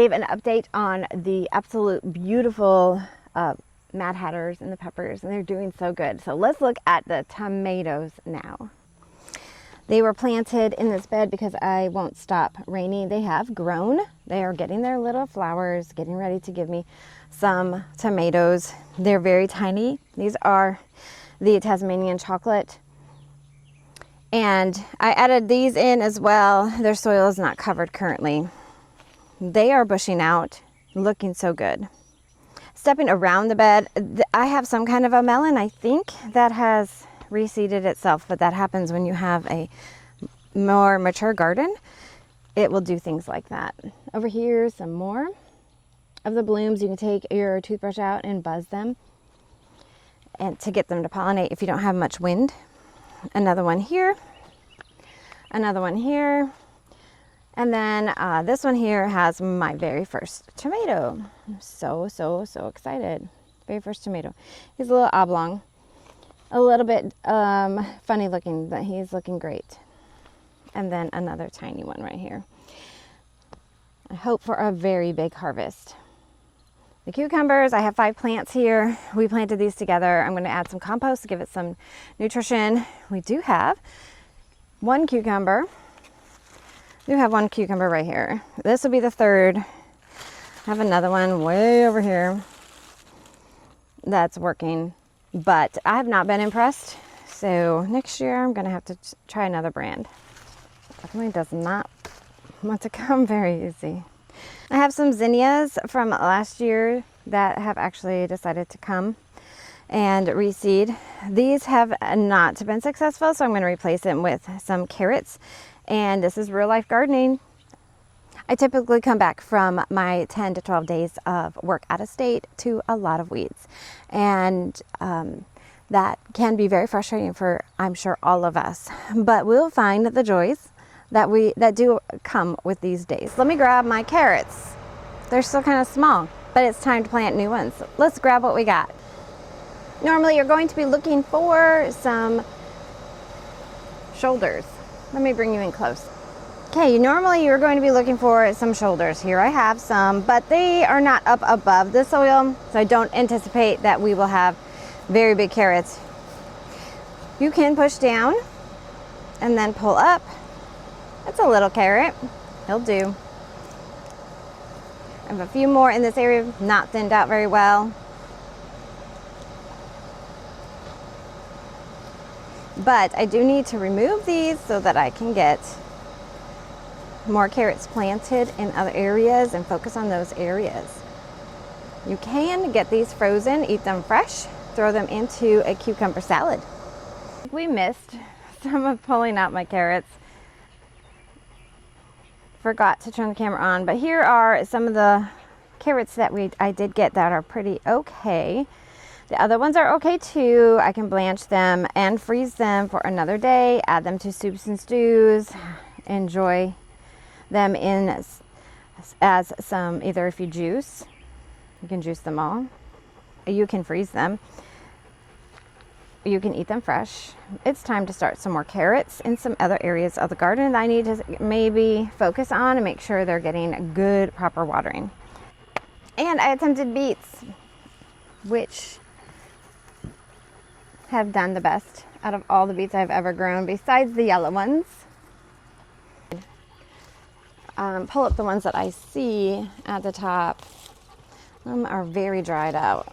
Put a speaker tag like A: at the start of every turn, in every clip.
A: Gave an update on the absolute beautiful Mad Hatters and the peppers, and they're doing so good. So let's look at the tomatoes now. They were planted in this bed because I won't stop raining. They have grown. They are getting their little flowers, getting ready to give me some tomatoes. They're very tiny. These are the Tasmanian chocolate. And I added these in as well. Their soil is not covered currently. They are bushing out, looking so good. Stepping around the bed, I have some kind of a melon, I think, that has reseeded itself, but that happens when you have a more mature garden. It will do things like that. Over here, some more of the blooms. You can take your toothbrush out and buzz them and to get them to pollinate if you don't have much wind. Another one here, another one here, and then this one here has my very first tomato. I'm so excited. Very first tomato. He's a little oblong, a little bit funny looking, but he's looking great. And then another tiny one right here. I hope for a very big harvest. The cucumbers, I have 5 plants here. We planted these together. I'm going to add some compost to give it some nutrition. We do have one cucumber. We do have one cucumber right here. This will be the third. I have another one way over here that's working, but I have not been impressed. So next year I'm going to have to try another brand. Definitely does not want to come very easy. I have some zinnias from last year that have actually decided to come and reseed. These have not been successful, so I'm going to replace them with some carrots. And this is real life gardening. I typically come back from my 10 to 12 days of work out of state to a lot of weeds. And that can be very frustrating for, I'm sure, all of us. But we'll find the joys that do come with these days. Let me grab my carrots. They're still kind of small, but it's time to plant new ones. Let's grab what we got. Normally you're going to be looking for some shoulders. Let me bring you in close. Okay, normally you're going to be looking for some shoulders. Here I have some, but they are not up above the soil, so I don't anticipate that we will have very big carrots. You can push down and then pull up. That's a little carrot. He'll do. I have a few more in this area, not thinned out very well. But I do need to remove these so that I can get more carrots planted in other areas and focus on those areas. You can get these frozen, eat them fresh, throw them into a cucumber salad. We missed some of pulling out my carrots. Forgot to turn the camera on, but here are some of the carrots that I did get that are pretty okay. The other ones are okay too. I can blanch them and freeze them for another day, add them to soups and stews, enjoy them in as some, either if you juice, you can juice them all, you can freeze them, you can eat them fresh. It's time to start some more carrots in some other areas of the garden that I need to maybe focus on and make sure they're getting good, proper watering. And I attempted beets, which have done the best out of all the beets I've ever grown, besides the yellow ones. Pull up the ones that I see at the top. Some are very dried out.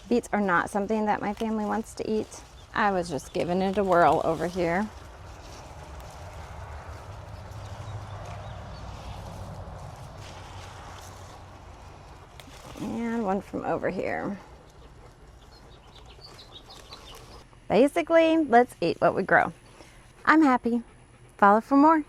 A: Beets are not something that my family wants to eat. I was just giving it a whirl over here. And one from over here. Basically, let's eat what we grow. I'm happy. Follow for more.